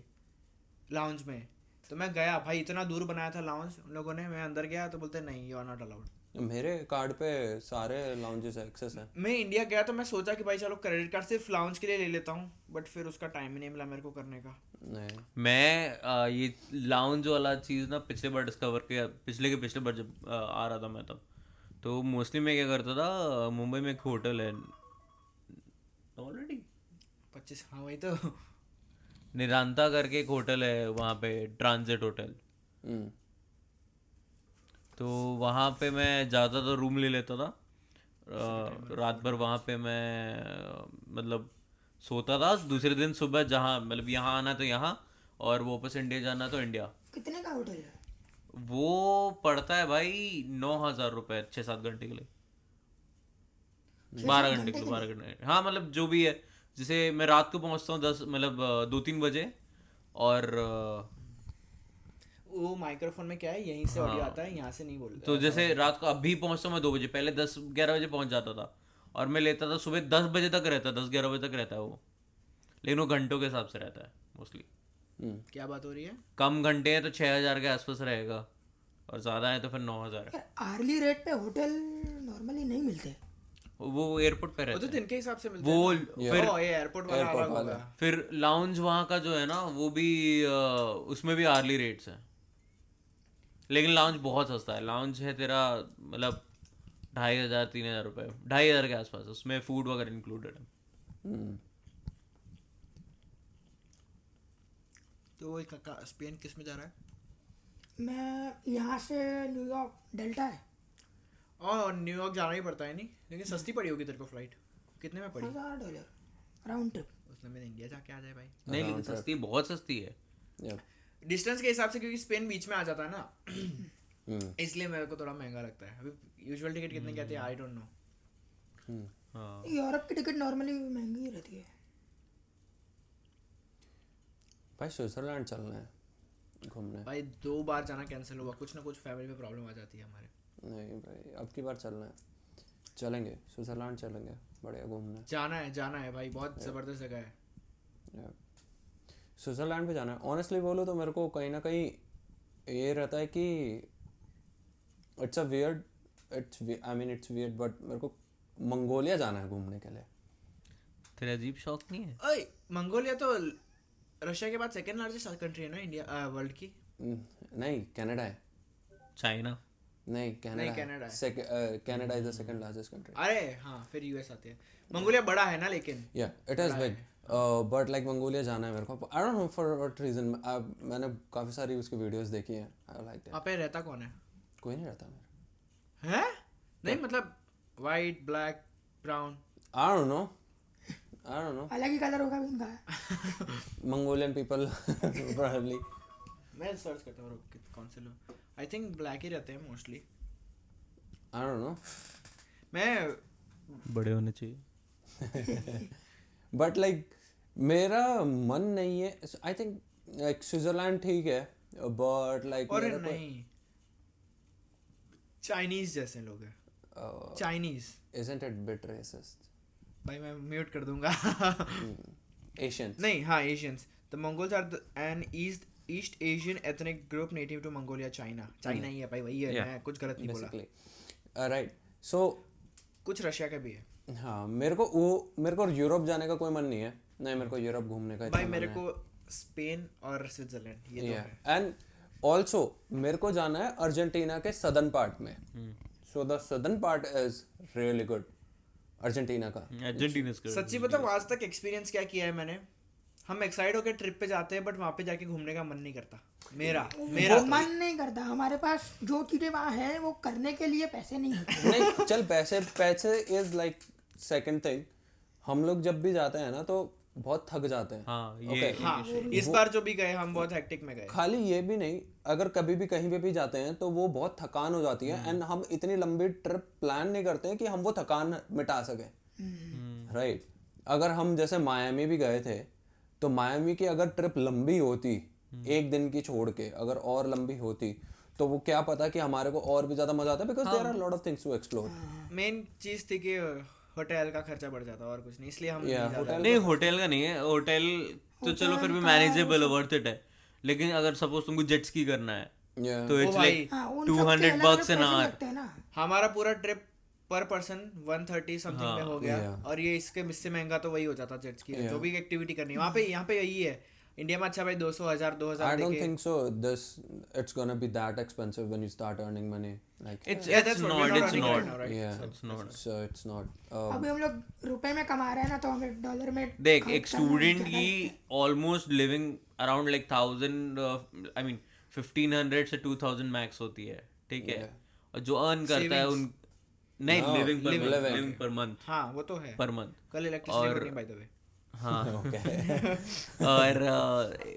लाउंज में, तो मैं गया भाई, इतना दूर बनाया था लाउंज उन लोगों ने। मैं अंदर गया तो बोलते नहीं यू आर नॉट अलाउड। मेरे कार्ड पे सारे लाउंजेस एक्सेस है। मैं इंडिया गया तो मैं सोचा कि भाई चलो क्रेडिट कार्ड सिर्फ लाउंज के लिए ले लेता हूँ, बट फिर उसका टाइम ही नहीं मिला मेरे को करने का। नहीं मैं ये लाउंज वाला चीज़ ना पिछले बार डिस्कवर किया, पिछले बार जब आ रहा था मैं तब, तो मोस्टली मैं क्या करता था, मुंबई में एक होटल है ऑलरेडी 25, हाँ वही तो। निरांता करके एक होटल है वहाँ पे, ट्रांजिट होटल। तो वहाँ पे मैं जाता था, रूम ले लेता था, रात भर वहाँ पे मैं मतलब सोता था। दूसरे दिन सुबह जहाँ मतलब यहाँ आना तो यहाँ, और वापस इंडिया जाना तो इंडिया। कितने का होटल है? वो पड़ता है भाई 9,000 रुपये 6-7 घंटे के लिए, 12 घंटे के लिए, 12 घंटे। हाँ मतलब जो भी है, जैसे मैं रात को पहुँचता हूँ 10 मतलब 2-3 बजे, और वो माइक्रोफोन में क्या है, यहीं से ऑडियो आता है, यहाँ से नहीं बोलते। तो जैसे रात को अभी पहुँचता हूँ मैं 2 बजे, पहले 10-11 बजे पहुँच जाता था, और मैं लेता था सुबह 10 बजे तक रहता, 10-11 बजे तक रहता है वो, लेकिन वो घंटों के हिसाब से रहता है मोस्टली। क्या बात हो रही है? कम घंटे हैं तो 6,000 के आसपास रहेगा, और ज़्यादा है तो फिर 9,000 है। आर्ली रेट पे होटल नॉर्मली नहीं मिलते, वो एयरपोर्ट पे वो तो रहता है दिन के हिसाब से मिलते वो। हैं ना। फिर ये एयरपोर्ट वाला अलग होगा। फिर लाउंज वहाँ का जो है ना, वो भी उसमें भी आर्ली रेट्स हैं, लेकिन लाउंज बहुत सस्ता है। लाउंज है तेरा मतलब 2,500-3,000 रुपये, 2,500 के आसपास, उसमें फूड वगैरह इंक्लूडेड है। तो स्पेन किस में जा रहा है? मैं यहाँ से न्यूयॉर्क, डेल्टा है, और न्यूयॉर्क जाना ही पड़ता है नहीं, लेकिन सस्ती पड़ी होगी तेरे को फ्लाइट। कितने में पड़ी? $1,000 राउंड ट्रिप। उसने में इंडिया जाके आ जाए भाई। नहीं लेकिन सस्ती, बहुत सस्ती है डिस्टेंस के हिसाब से, क्योंकि स्पेन बीच में आ जाता है ना, इसलिए मेरे को थोड़ा महंगा लगता है। अभी यूजुअल टिकट कितने कहते हैं आई डोंट नो। हाँ यूरोप की टिकट नॉर्मली महंगी रहती है। भाई स्विट्जरलैंड चलना है घूमने। भाई 2 बार जाना कैंसिल हुआ, कुछ ना कुछ फैमिली में प्रॉब्लम आ जाती है हमारे। नहीं भाई अब की बार चलना है, चलेंगे स्विट्जरलैंड, चलेंगे बढ़िया घूमने। जाना है भाई, बहुत जबरदस्त जगह है। स्विट्जरलैंड पे जाना है। ऑनेस्टली बोलो तो मेरे को कहीं ना कहीं ये रहता है कि it's a weird, it's weird but मेरे को मंगोलिया जाना है घूमने के लिए। तेरा अजीब शौक नहीं है? ओए मंगोलिया तो रशिया के बाद सेकंड लार्जेस्ट कंट्री है ना इंडिया वर्ल्ड की। नहीं कनाडा है। चाइना? नहीं कनाडा कनाडा है। Canada is the second largest country. अरे हाँ फिर यूएस आते हैं। मंगोलिया बड़ा है ना लेकिन। या it is big but like Mongolia जाना है मेरे को। I don't know for what reason. मैंने काफी सारी उसकी वीडियोस देखी हैं। I like that. वहाँ पे रहता कौन है? कोई नहीं रहता मेरा। हैं? नहीं मतलब white black brown. I don't no अलग ही कलर होगा भी इनका। Mongolian people probably. मैं सर्च करता हूँ कौन से लोग। आई थिंक ब्लैक ही रहते हैं मोस्टली। आई डोंट नो मैं बड़े होने चाहिए। बट लाइक मेरा मन नहीं है। आई थिंक लाइक स्विट्जरलैंड ठीक है बट लाइक और नहीं चाइनीज जैसे लोग हैं। Chinese isn't it bit racist? भाई मैं म्यूट कर दूंगा। Asians. नहीं हाँ Asians the Mongols are an East Asian ethnic group native to Mongolia China ही है भाई वही है। Yeah. मैं कुछ गलत नहीं बोला। Basically. Right. So कुछ रशिया का भी है। हाँ मेरे को यूरोप जाने का कोई मन नहीं है। नहीं मेरे को यूरोप घूमने का भाई इतना मेरे मन है। को स्पेन और स्विट्जरलैंड ये दो Yeah. है। And also मेरे को जाना है अर्जेंटीना के सदर्न पार्ट में। So the southern part is really good. Argentina का। अर्जेंटीना सच्ची बताऊं आज तक एक्सपीरियंस क्या किया है मैंने। हम एक्साइट होकर ट्रिप पे जाते हैं बट वहाँ पे जाके घूमने का मन नहीं करता। मेरा वो मन नहीं करता। हमारे पास जो चीजें वहाँ हैं वो करने के लिए पैसे नहीं होते। नहीं चल पैसे इज लाइक सेकंड थिंग। हम लोग जब भी जाते हैं ना तो बहुत थक जाते हैं। हाँ, ये Okay. हाँ इस बार जो भी गए हम बहुत हेक्टिक में गए। खाली ये भी नहीं, अगर कभी भी कहीं पे भी जाते हैं तो वो बहुत थकान हो जाती है एंड हम इतनी लंबी ट्रिप प्लान नहीं करते हैं कि हम वो थकान मिटा सके। राइट अगर हम जैसे मायामी भी गए थे तो मायामी की अगर ट्रिप लंबी होती एक दिन की छोड़ के अगर और लंबी होती तो वो क्या पता कि हमारे को और भी ज्यादा मजा आता because there are lot of things to explore. Main चीज थी कि होटल का खर्चा बढ़ जाता और कुछ नहीं इसलिए हम नहीं Yeah, जाते। नहीं, होटल का नहीं है। होटल तो चलो फिर भी मैनेजेबल है, वर्थ इट है। लेकिन अगर सपोज तुमको जेट स्की करना है Yeah. तो इट्स भाई, लाइक हाँ, उन सबके 200 अलग-अलग bucks an पैसे hour। लगते हैं ना। हमारा पूरा ट्रिप पर पर्सन 130 समथिंग में हो गया। Yeah. और ये इससे महंगा तो वही हो जाता जेट स्की जो भी एक्टिविटी करनी है वहाँ पे यही है। इंडिया में अच्छा भाई 200,000 I 2000 don't देके think so. It's gonna be that expensive when you start earning money. Like It's Yeah, that's what we're not, not it's earning right not, now, right? yeah, it's not। so it's not. अभी हम लोग रुपए में कमा रहे हैं ना तो हमें डॉलर में देख, खर्च एक करना स्टूडेंट ज़्यादा की लगता है। Almost living around like 1000 I mean 1500 से 2000 मैक्स होती है, ठीक है। और जो अर्न करता है उन नहीं No, लिविंग पर living. लिविंग पर मंथ, हाँ वो तो है। Per month. कल इलेक्ट्रिसिटी बढ़नी बाय द वे। हाँ Okay. और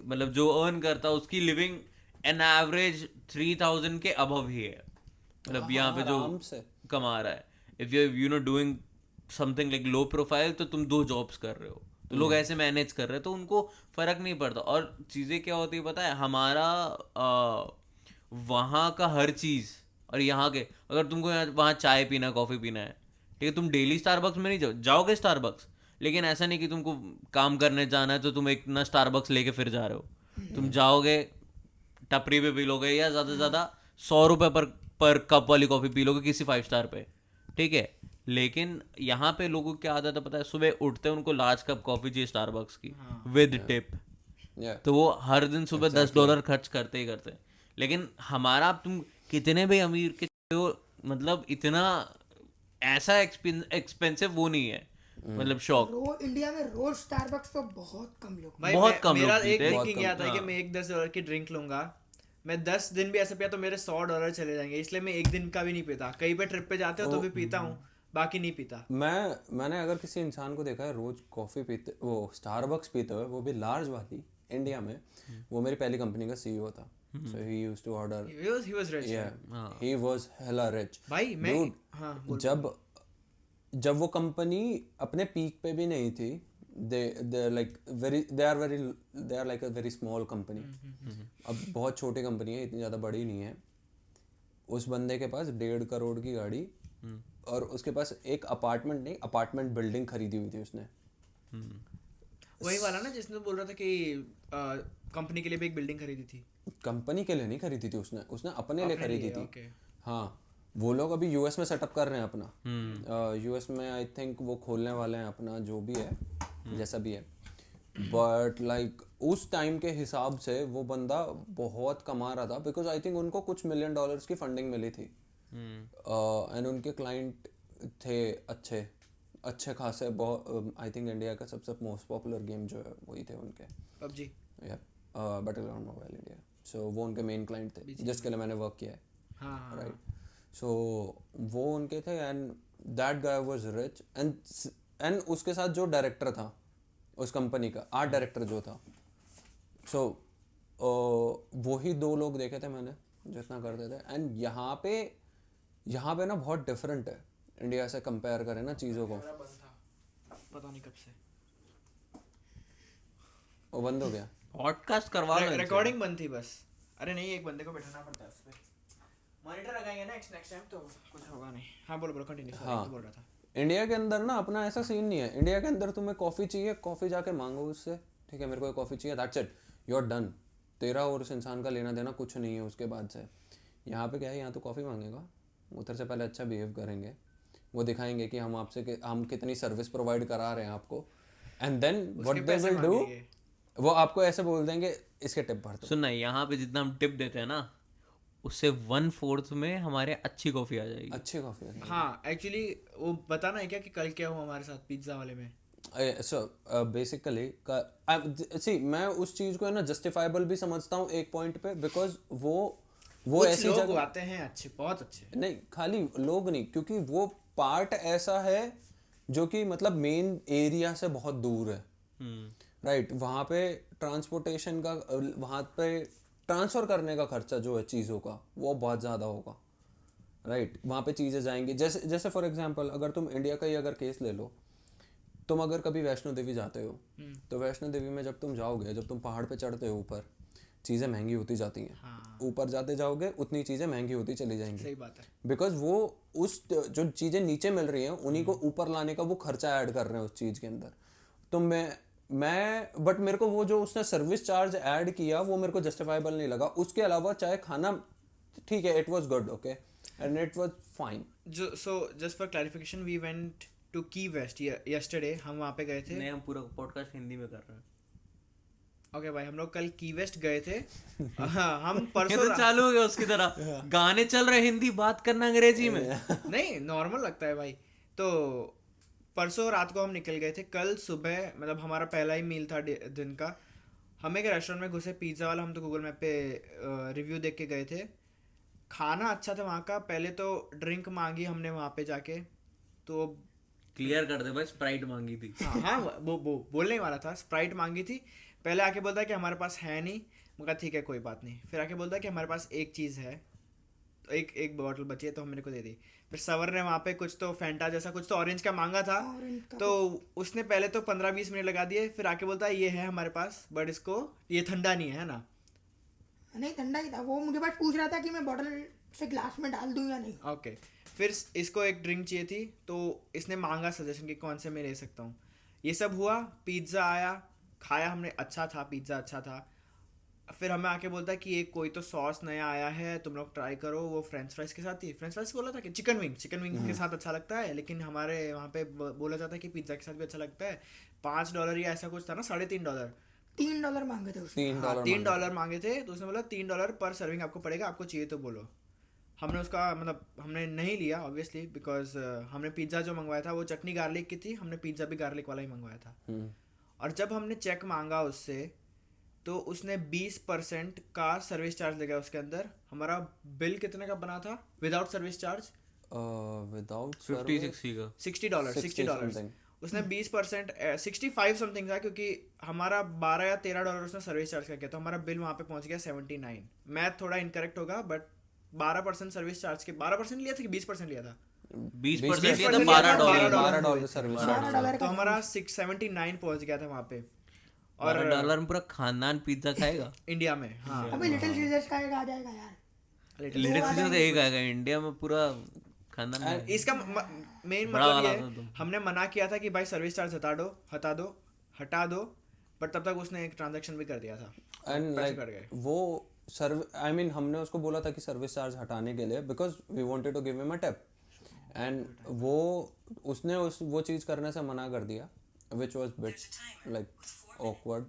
मतलब जो अर्न करता है उसकी लिविंग एन एवरेज 3000 के अबव ही है। मतलब यहाँ पे जो आराम से। कमा रहा है, if you know doing something like low profile तो तुम 2 जॉब्स कर रहे हो तो लोग ऐसे मैनेज कर रहे हैं तो उनको फर्क नहीं पड़ता। और चीजें क्या होती है पता है, हमारा वहाँ का हर चीज और यहाँ के, अगर तुमको वहाँ चाय पीना कॉफी पीना है, ठीक है, तुम डेली स्टारबक्स में नहीं जाओगे स्टारबक्स, लेकिन ऐसा नहीं कि तुमको काम करने जाना है तो तुम एक ना स्टारबक्स लेके फिर जा रहे हो। तुम जाओगे टपरी पे पी लोगे या ज़्यादा से ज़्यादा 100 रुपये पर कप वाली कॉफ़ी पी लोगे किसी 5 स्टार पे, ठीक है। लेकिन यहाँ पे लोगों की क्या आदत है पता है, सुबह उठते हैं उनको लार्ज कप कॉफ़ी चाहिए स्टारबक्स की विद टिप, Yeah. तो वो हर दिन सुबह $10 खर्च करते ही करते हैं। लेकिन हमारा तुम कितने भी अमीर के हो, मतलब इतना ऐसा एक्सपेंसिव वो नहीं है, मतलब शौक। इंडिया में रोज स्टारबक्स तो बहुत कम लोग। भाई बहुत कम मेरा लोग एक पीते हैं। थिंकिंग ये आता है कि मैं एक $10 की ड्रिंक लूंगा, मैं 10 दिन भी ऐसे पिया तो मेरे $100 चले जाएंगे, इसलिए मैं एक दिन का भी नहीं पीता। कहीं पे ट्रिप पे जाते हो तो भी पीता हूँ, बाकी नहीं पीता। मैंने अगर किसी इंसान को देखा है रोज कॉफी पीते, वो स्टारबक्स पीते हुए, वो भी लार्ज वाली इंडिया में, वो मेरी पहली कंपनी का सीईओ था। So he used to order. He was rich. Yeah, he was hella rich. भाई मैं Dude, हाँ जब वो कंपनी अपने पीक पे भी नहीं थी, they are like a very small company. अब बहुत छोटी कंपनी है, इतनी ज़्यादा बड़ी नहीं है। उस बंदे के पास 1.5 करोड़ की गाड़ी और उसके पास एक अपार्टमेंट नहीं, अपार्टमेंट बिल्डिंग खरीदी हुई थी उसने। वही वाला ना जिसने बोल रहा था कि कंपनी के लिए भी एक बिल्डिंग खरीदी थी। कंपनी के लिए नहीं खरीदी थी उसने, उसने अपने लिए खरीदी थी। ओके। हाँ, वो लोग अभी यूएस में सेटअप कर रहे हैं अपना। यूएस में आई थिंक वो खोलने वाले हैं अपना, जो भी है जैसा भी है। बट लाइक उस टाइम के हिसाब से वो बंदा बहुत कमा रहा था, बिकॉज आई थिंक उनको कुछ $1 मिलियन की फंडिंग मिली थी। एंड उनके क्लाइंट थे अच्छे खासे, बहुत। आई थिंक इंडिया का सबसे मोस्ट पॉपुलर गेम जो है वही थे उनके, PUBG। Battleground Mobile India. So वो उनके मेन क्लाइंट थे जिसके लिए मैंने वर्क किया है। हाँ राइट। सो वो उनके थे and that guy was rich. And उसके साथ जो डायरेक्टर था उस कंपनी का, आर्ट डायरेक्टर जो था, सो वही 2 लोग देखे थे मैंने जितना करते थे। एंड यहाँ पे ना बहुत डिफरेंट है इंडिया से कंपेयर करें ना चीज़ों को। पता नहीं कब से वो बंद हो गया। पॉडकास्ट करवा लो इनसे। रिकॉर्डिंग बंद थी बस। अरे नहीं, एक बंदे को बैठाना पड़ता है उस पे। मॉनिटर लगाएंगे ना नेक्स्ट टाइम तो कुछ होगा नहीं। हाँ बोलो कंटिन्यू। हाँ बोल रहा था। इंडिया के अंदर ना अपना ऐसा सीन नहीं है। इंडिया के अंदर तुम्हें कॉफ़ी चाहिए, कॉफ़ी जाके मांगो उससे, ठीक है मेरे को कॉफ़ी चाहिए, that's it, you are done. तेरा और उस इंसान का लेना देना कुछ नहीं है उसके बाद से। यहाँ पे क्या है, यहाँ तो कॉफ़ी मांगेगा, उधर से पहले अच्छा बिहेव करेंगे, वो दिखाएंगे कि हम कितनी सर्विस प्रोवाइड करा रहे हैं आपको। And then what they will do, वो आपको ऐसे बोल देंगे इसके टिप भर दो। सुनना, यहाँ पे जितना हम टिप देते हैं ना, उससे 1/4 में हमारे अच्छी कॉफी आ जाएगी। अच्छी कॉफ़ी है। हाँ एक्चुअली वो बताना है क्या कि कल क्या हुआ हमारे साथ पिज्ज़ा वाले में। सो बेसिकली सी मैं उस चीज़ को है ना जस्टिफाइबल भी समझता हूँ एक पॉइंट पे, बिकॉज वो ऐसी लोग जगह आते हैं अच्छे, बहुत अच्छे। नहीं, खाली लोग नहीं, क्योंकि वो पार्ट ऐसा है जो कि मतलब मेन एरिया से बहुत दूर है। राइट। वहाँ पे ट्रांसपोर्टेशन का, वहाँ पे ट्रांसफ़र करने का खर्चा जो है चीज़ों का, वो बहुत ज़्यादा होगा। राइट। वहाँ पे चीज़ें जाएंगी, जैसे फॉर एग्जांपल अगर तुम इंडिया का ही अगर केस ले लो, तुम अगर कभी वैष्णो देवी जाते हो तो वैष्णो देवी में जब तुम जाओगे, जब तुम पहाड़ पे चढ़ते हो ऊपर, चीज़ें महंगी होती जाती हैं। हाँ। ऊपर जाते जाओगे उतनी चीज़ें महंगी होती चली जाएंगी। सही बात है। बिकॉज वो उस जो चीज़ें नीचे मिल रही हैं उन्हीं को ऊपर लाने का वो खर्चा ऐड कर रहे हैं उस चीज़ के अंदर। तो बट मेरे को वो जो उसने सर्विस चार्ज ऐड किया वो मेरे को जस्टिफाइबल नहीं लगा। उसके अलावा चाहे खाना ठीक है, it was good, okay, and it was fine. So just for clarification, we went to Key West yesterday. हम वहाँ पे गए थे। नहीं, हम पूरा पॉडकास्ट हिंदी में कर रहे हैं। ओके भाई, हम लोग कल की वेस्ट गए थे। हाँ, हम ये परसों तो चालू हो गया उसकी तरह, गाने चल रहे हिंदी, बात करना अंग्रेजी में। नहीं, नॉर्मल लगता है भाई। तो परसों रात को हम निकल गए थे। कल सुबह मतलब हमारा पहला ही मील था दिन का। हम एक रेस्टोरेंट में घुसे, पिज़्ज़ा वाला। हम तो गूगल मैप पे रिव्यू देख के गए थे। खाना अच्छा था वहाँ का। पहले तो ड्रिंक मांगी हमने वहाँ पे जाके, तो क्लियर कर दे भाई, स्प्राइट मांगी थी। हाँ वो बोलने वाला था। स्प्राइट मांगी थी। पहले आके बोलता है कि हमारे पास है नहीं। मैं कहा ठीक है कोई बात नहीं। फिर आके बोलता है कि हमारे पास एक चीज़ है, एक बॉटल बची है, तो हम मेरे को दे दी। फिर सवर ने वहाँ पे कुछ तो फैंटा जैसा कुछ तो ऑरेंज का मांगा था, तो उसने पहले तो 15-20 मिनट लगा दिए। फिर आके बोलता है ये है हमारे पास, बट इसको ये ठंडा नहीं है ना। नहीं, ठंडा ही था। वो मुझे बस पूछ रहा था कि मैं बॉटल से ग्लास में डाल दूं या नहीं। ओके। फिर इसको एक ड्रिंक चाहिए थी, तो इसने मांगा सजेशन कि कौन से मैं ले सकता हूँ। ये सब हुआ। पिज़्ज़ा आया, खाया हमने, अच्छा था पिज़्ज़ा, अच्छा था। फिर हमें आके बोलता है कि एक कोई तो सॉस नया आया है, तुम लोग ट्राई करो। वो फ्रेंच फ्राइज के साथ ही, फ्रेंच फ्राइज बोला था कि चिकन विंग के साथ अच्छा लगता है, लेकिन हमारे वहाँ पे बोला जाता है कि पिज़्ज़ा के साथ भी अच्छा लगता है। $5 या ऐसा कुछ था ना, $3.5। $3 मांगे थे उसने। $3 मांगे थे। तो उसने बोला $3 पर सर्विंग आपको पड़ेगा, आपको चाहिए तो बोलो। हमने उसका मतलब हमने नहीं लिया ऑब्वियसली, बिकॉज हमने पिज़्ज़ा जो मंगवाया था वो चटनी गार्लिक की थी। हमने पिज़्ज़ा भी गार्लिक वाला ही मंगवाया था। और जब हमने चेक मांगा उससे, तो उसने 20% का सर्विस चार्ज लगा उसके अंदर। हमारा बिल कितने का बना था विदाउट सर्विस चार्ज? विदाउट 50-60 का $60। उसने 20% 65 समथिंग था, क्योंकि हमारा $12 या $13 उसने सर्विस चार्ज का किया। तो हमारा बिल वहाँ पे पहुँच गया 79। मैथ थोड़ा इनकरेक्ट होगा, बट 12% सर्विस चार्ज के 12% लिया था कि 20% लिया था? 20% लिया था, $12 सर्विस $12 तो हमारा 679 पहुँच गया था वहाँ पे। और $12 में पूरा खानदान पिज्जा खाएगा इंडिया में। हाँ, अभी लिटिल सीजर्स का एक आ जाएगा यार। लिटिल सीजर्स एक आएगा इंडिया में, पूरा खानदान में इसका मेन बड़ा मतलब वाला ये था है तुम। हमने मना किया था कि भाई सर्विस चार्ज हटा दो बट तब तक उसने एक ट्रांजैक्शन भी कर दिया था एंड पैसे कट गए। लाइक वो आई मीन हमने उसको बोला था कि सर्विस चार्ज हटाने के लिए because we wanted to give him a tip and उसने वो चीज़ करने से मना कर दिया which was bit like awkward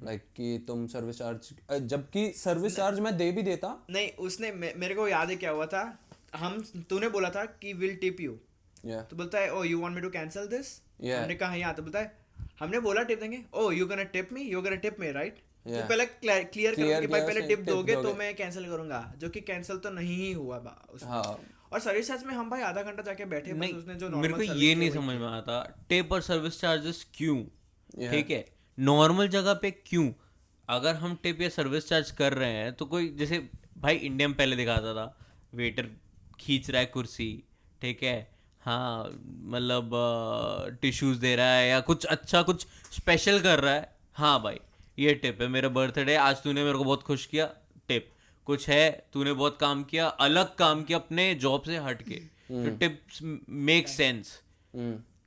like कि तुम सर्विस चार्ज जबकि सर्विस चार्ज मैं दे भी देता। नहीं उसने मेरे को याद है क्या हुआ था तूने बोला था कि विल टिप यू या तो बोलता है oh you want me to cancel this Yeah. हमने कहा यहाँ तो बोलता है हमने बोला टिप देंगे oh you gonna tip me right तो Yeah. पहले क्लियर Clear करो कि भाई किया पहले उसने, टिप tip दोगे तो दोगे। मैं कैंसिल करूंगा जो कि कैंसिल तो नहीं ही हुआ उसमें। हाँ और सर्विस चार्ज में हम भाई आधा घंटा जाके बैठे बस उसने जो नहीं मेरे को normal ये service नहीं की वही समझ में आता टिप और सर्विस चार्जेस क्यों Yeah. ठीक है नॉर्मल जगह पे क्यों अगर हम टिप या सर्विस चार्ज कर रहे हैं तो कोई जैसे भाई इंडिया में पहले दिखाता था वेटर खींच रहा है कुर्सी ठीक है हाँ मतलब टिश्यूज दे रहा है या कुछ अच्छा कुछ स्पेशल कर रहा है हाँ भाई ये टिप है मेरा बर्थडे आज तूने मेरे को बहुत खुश किया टिप कुछ है तूने बहुत काम किया अलग काम किया अपने जॉब से हट के तो टिप्स मेक सेंस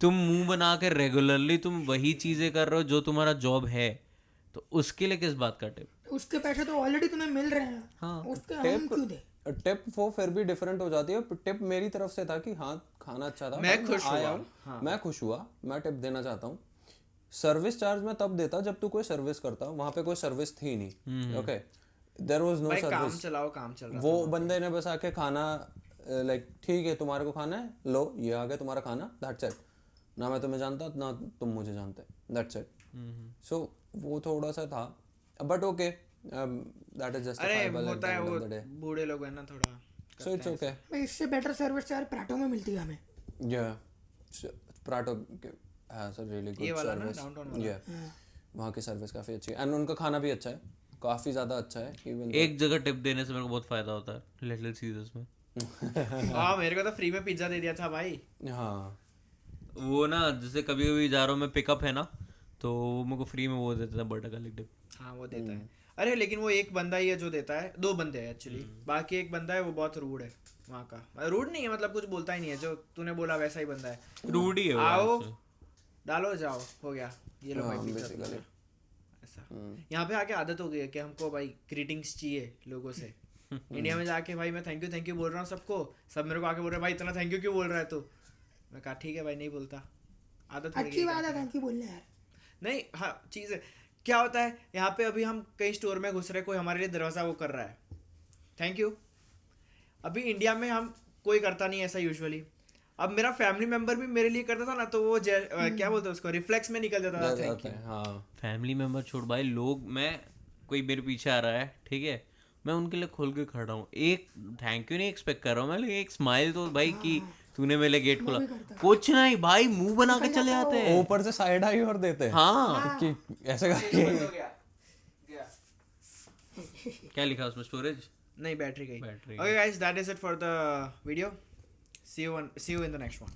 तुम मुंह बना के रेगुलरली तुम वही चीजें कर रहे हो जो तुम्हारा जॉब है तो उसके लिए किस बात का टिप उसके पैसे तो ऑलरेडी तुम्हें मिल रहे हैं हाँ। उसके हम क्यों दे टिप वो फिर भी डिफरेंट हो जाती है टिप मेरी तरफ से था कि हाँ खाना अच्छा था मैं भाई, खुश आया हुआ, हूँ, मैं खुश हुआ मैं टिप देना चाहता हूँ। सर्विस चार्ज मैं तब देता जब तू कोई सर्विस करता वहां पे कोई सर्विस थी नहीं ओके देयर वाज नो भाई काम सर्विस चलाओ काम चल रहा वो बंदे ने बस आके खाना लाइक ठीक है तुम्हारे को खाना है लो ये आ गया तुम्हारा खाना दैट्स इट ना मैं तुम्हें जानता ना तुम मुझे जानते दैट्स इट सो वो थोड़ा सा था बट ओके दैट इज अरे जस्टिफाइबल एट द होता है एंड वो ऑफ द डे बूढ़े लोग हैं ना थोड़ा सो इट्स ओके भाई इससे बेटर सर्विस चार्ज प्राटो में मिलती है हमें या प्राटो हैज अ रियली ये गुड वाला ना, सर्विस downtown वाला। या वहाँ की सर्विस काफ़ी अच्छी है एंड उनका खाना भी अच्छा है काफ़ी ज़्यादा अच्छा है इवन एक जगह टिप देने से मेरे को बहुत फायदा होता है लिटिल सीजर्स में हाँ मेरे को तो फ्री में पिज्जा दे दिया था भाई हाँ वो ना जैसे कभी कभी जा रहा हूँ मैं पिकअप है ना तो वो मेरे को फ्री में वो देता था बटर गार्लिक डिप हाँ वो देता है अरे लेकिन वो एक बंदा ही है जो देता है दो बंदे हैं एक्चुअली बाकी एक बंदा है वो बहुत रूड है वहाँ का रूड नहीं है मतलब कुछ बोलता ही नहीं है जो तूने बोला वैसा ही बंदा है रूड ही है वो आओ actually। डालो जाओ हो गया ये लो भाई हाँ, पिज्जा basically। ऐसा यहाँ पे आके आदत हो गई है कि हमको भाई ग्रीटिंग्स चाहिए लोगों से इंडिया में जाके भाई मैं थैंक यू बोल रहा हूँ सबको सब मेरे को आके बोल रहे हैं भाई इतना थैंक यू क्यों बोल रहा है तू मैं कहा ठीक है भाई नहीं बोलता आदत हो गई अच्छी बात है थैंक यू बोलने यार नहीं हाँ चीज़ है क्या होता है यहाँ पे अभी हम कई स्टोर में घुस रहे कोई हमारे लिए दरवाज़ा वो कर रहा है थैंक यू अभी इंडिया में हम कोई करता नहीं ऐसा यूजुअली अब मेरा फैमिली मेंबर भी मेरे लिए करता था ना तो वो क्या बोलते हैं उसको रिफ्लेक्स में निकल जाता था थैंक यू हाँ फैमिली मेंबर छोड़ भाई लोग मैं कोई मेरे पीछे आ रहा है ठीक है मैं उनके लिए खोल के खड़ा हूँ एक थैंक यू नहीं एक्सपेक्ट कर रहा हूँ मैं एक स्माइल तो भाई कि तूने मेरे लिए गेट खोला कुछ नहीं भाई मुंह बना के चले जाते हैं ऊपर से साइड आई और देते हैं हाँ कि ऐसे करके हो गया गया क्या लिखा उसमें स्टोरेज नहीं बैटरी गई Battery okay guys that is it for the video see you in the next one